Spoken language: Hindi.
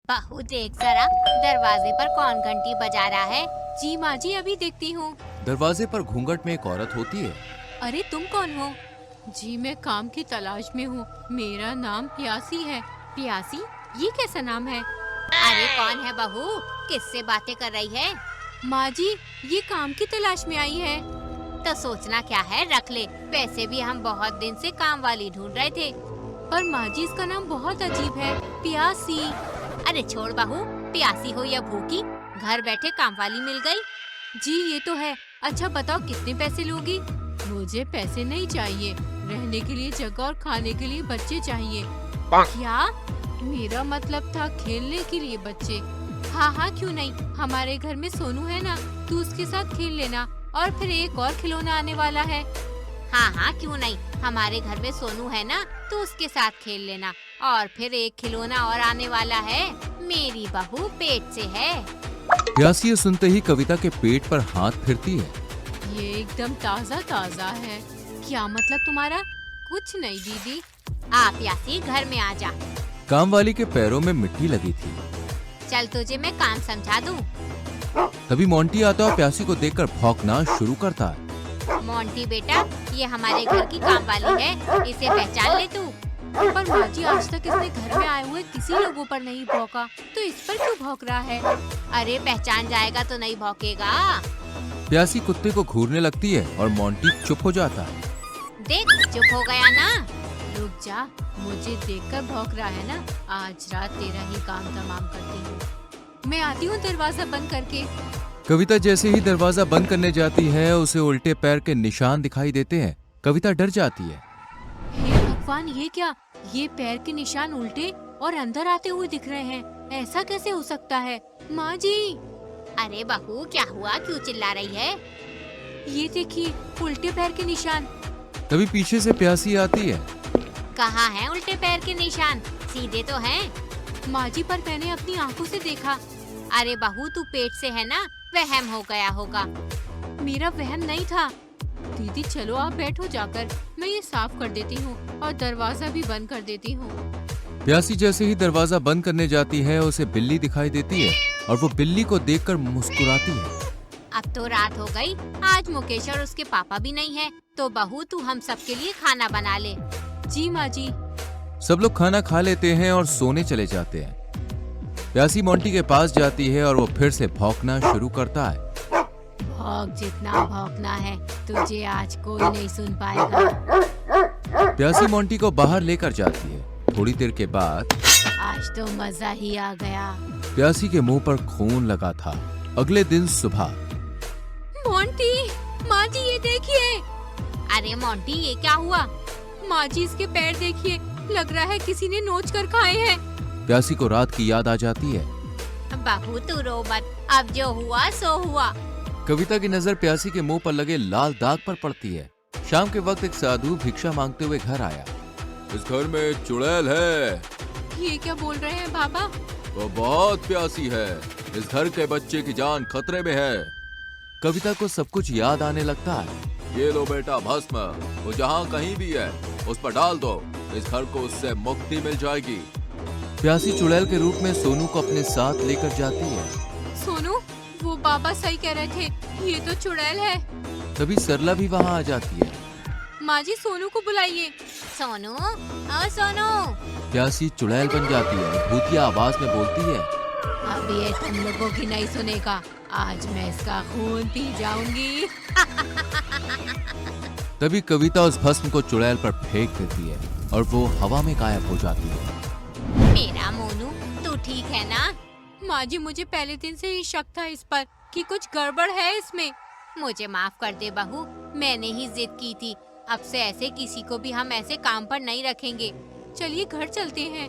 बहू देख जरा, दरवाजे पर कौन घंटी बजा रहा है। जी माँ जी, अभी देखती हूँ। दरवाजे पर घूंघट में एक औरत होती है। अरे तुम कौन हो? जी मैं काम की तलाश में हूँ। मेरा नाम प्यासी है। प्यासी? ये कैसा नाम है? अरे कौन है बहू, किससे बातें कर रही है? माँ जी, ये काम की तलाश में आई है। तो सोचना क्या है, रख ले। वैसे भी हम बहुत दिन से काम वाली ढूंढ रहे थे। पर माँ जी, इसका नाम बहुत अजीब है, प्यासी। अरे छोड़ बहू, प्यासी हो या भूखी, घर बैठे काम वाली मिल गई। जी ये तो है। अच्छा बताओ, कितने पैसे लोगी? मुझे पैसे नहीं चाहिए, रहने के लिए जगह और खाने के लिए बच्चे चाहिए। क्या? मेरा मतलब था खेलने के लिए बच्चे। हाँ हाँ, क्यों नहीं, हमारे घर में सोनू है ना, तू उसके साथ खेल लेना। और फिर एक और खिलौना आने वाला है। हाँ हाँ, क्यों नहीं, हमारे घर में सोनू है ना, तो उसके साथ खेल लेना। और फिर एक खिलौना और आने वाला है, मेरी बहू पेट से है। प्यासी ये सुनते ही कविता के पेट पर हाथ फिरती है। ये एकदम ताज़ा ताज़ा है। क्या मतलब तुम्हारा? कुछ नहीं दीदी। आ प्यासी, घर में आ जा। कामवाली के पैरों में मिट्टी लगी थी। चल तुझे मैं काम समझा दूँ। तभी मोंटी आता और प्यासी को देखकर भौंकना शुरू करता है। मोंटी बेटा, ये हमारे घर की काम वाली है, इसे पहचान ले तू। पर माँ जी, आज तक इसने घर में आए हुए किसी लोगों पर नहीं भौंका, तो इस पर क्यों भौंक रहा है? अरे पहचान जाएगा तो नहीं भौंकेगा। प्यासी कुत्ते को घूरने लगती है और मोंटी चुप हो जाता है। देख, चुप हो गया ना। रुक जा, मुझे देखकर भौंक रहा है ना, आज रात तेरा ही काम तमाम करती हूँ। मैं आती हूँ दरवाजा बंद करके। कविता जैसे ही दरवाजा बंद करने जाती है, उसे उल्टे पैर के निशान दिखाई देते हैं। कविता डर जाती है। हे भगवान, ये क्या? ये पैर के निशान उल्टे और अंदर आते हुए दिख रहे हैं। ऐसा कैसे हो सकता है? माँ जी, अरे बहू, क्या हुआ, क्यों चिल्ला रही है? ये देखिए, उल्टे पैर के निशान। तभी पीछे से प्यासी आती है। कहाँ है उल्टे पैर के निशान? सीधे तो हैं। माँ जी, पर मैंने अपनी आंखों से देखा। अरे बहू, तू पेट से है ना, वहम हो गया होगा। मेरा वहम नहीं था। दीदी चलो आप बैठो जाकर, मैं ये साफ कर देती हूँ और दरवाजा भी बंद कर देती हूँ। प्यासी जैसे ही दरवाजा बंद करने जाती है, उसे बिल्ली दिखाई देती है और वो बिल्ली को देखकर मुस्कुराती है। अब तो रात हो गई, आज मुकेश और उसके पापा भी नहीं है, तो बहू तू हम सबके लिए खाना बना ले। जी माँ जी। सब लोग खाना खा लेते हैं और सोने चले जाते हैं। प्यासी मोंटी के पास जाती है और वो फिर से भौंकना शुरू करता है। भौंक जितना भौंकना है, तुझे आज कोई नहीं सुन पाएगा। प्यासी मोंटी को बाहर लेकर जाती है। थोड़ी देर के बाद आज तो मजा ही आ गया। प्यासी के मुंह पर खून लगा था। अगले दिन सुबह मोंटी, माँ जी ये देखिए। अरे मोंटी, ये क्या हुआ? माँ जी, इसके पैर देखिए, लग रहा है किसी ने नोच कर खाए हैं। प्यासी को रात की याद आ जाती है। बहू तू रो मत, अब जो हुआ सो हुआ। कविता की नजर प्यासी के मुंह पर लगे लाल दाग पर पड़ती है। शाम के वक्त एक साधु भिक्षा मांगते हुए घर आया। इस घर में चुड़ैल है। ये क्या बोल रहे हैं बाबा? वो बहुत प्यासी है। इस घर के बच्चे की जान खतरे में है। कविता को सब कुछ याद आने लगता है। ये लो बेटा भस्म, वो जहाँ कहीं भी है उस पर डाल दो। इस घर को उससे मुक्ति मिल जाएगी। प्यासी चुड़ैल के रूप में सोनू को अपने साथ लेकर जाती है। सोनू, वो बाबा सही कह रहे थे, ये तो चुड़ैल है। तभी सरला भी वहाँ आ जाती है। माँ जी, सोनू को बुलाइए। सोनू, ओ सोनू। प्यासी चुड़ैल बन जाती है, भूतिया आवाज में बोलती है। अब ये तुम लोगों की नहीं सुनेगा, आज मैं इसका खून पी जाऊंगी। तभी कविता उस भस्म को चुड़ैल पर फेंक देती है और वो हवा में गायब हो जाती है। मेरा मोनू, तू ठीक है ना? माँ जी, मुझे पहले दिन से ही शक था इस पर कि कुछ गड़बड़ है इसमें। मुझे माफ कर दे बहू, मैंने ही जिद की थी। अब से ऐसे किसी को भी हम ऐसे काम पर नहीं रखेंगे। चलिए घर चलते हैं।